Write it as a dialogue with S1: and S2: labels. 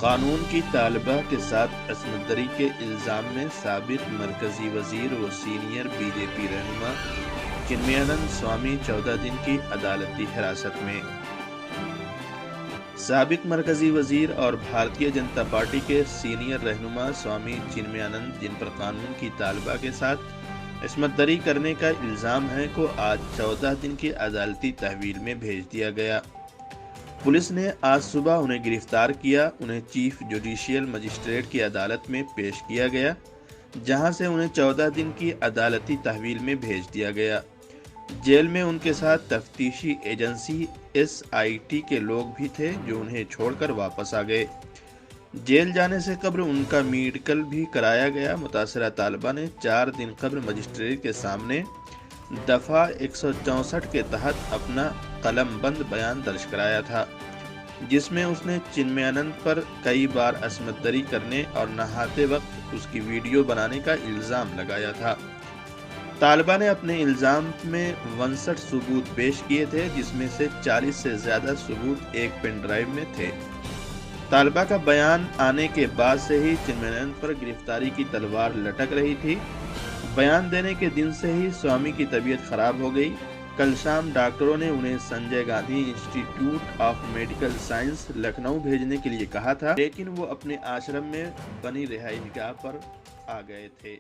S1: قانون کی طالبہ کے ساتھ عصمت دری کے الزام میں سابق مرکزی وزیر و سینئر بی جے پی رہنما چنمیانند سوامی 14 دن کی عدالتی حراست میں۔ سابق مرکزی وزیر اور بھارتیہ جنتا پارٹی کے سینئر رہنما سوامی چنمیانند، جن پر قانون کی طالبہ کے ساتھ عصمت دری کرنے کا الزام ہے، کو آج 14 دن کی عدالتی تحویل میں بھیج دیا گیا۔ پولیس نے آج صبح انہیں گرفتار کیا۔ انہیں چیف جوڈیشل مجسٹریٹ کی عدالت میں پیش کیا گیا، جہاں سے انہیں 14 دن کی عدالتی تحویل میں بھیج دیا گیا۔ جیل میں ان کے ساتھ تفتیشی ایجنسی SIT کے لوگ بھی تھے، جو انہیں چھوڑ کر واپس آ گئے۔ جیل جانے سے قبل ان کا میڈیکل بھی کرایا گیا۔ متاثرہ طالبہ نے 4 دن قبل مجسٹریٹ کے سامنے دفعہ 164 کے تحت اپنا قلم بند بیان درج کرایا تھا، جس میں اس نے چنمیانند پر کئی بار عصمت دری کرنے اور نہاتے وقت اس کی ویڈیو بنانے کا الزام لگایا تھا۔ طالبہ نے اپنے الزام میں 59 ثبوت پیش کیے تھے، جس میں سے 40 سے زیادہ ثبوت ایک پین ڈرائیو میں تھے۔ طالبہ کا بیان آنے کے بعد سے ہی چنمیانند پر گرفتاری کی تلوار لٹک رہی تھی۔ بیان دینے کے دن سے ہی سوامی کی طبیعت خراب ہو گئی۔ کل شام ڈاکٹروں نے انہیں سنجے گاندھی انسٹی ٹیوٹ آف میڈیکل سائنس، لکھنؤ بھیجنے کے لیے کہا تھا، لیکن وہ اپنے آشرم میں بنی رہائش گاہ پر آ گئے تھے۔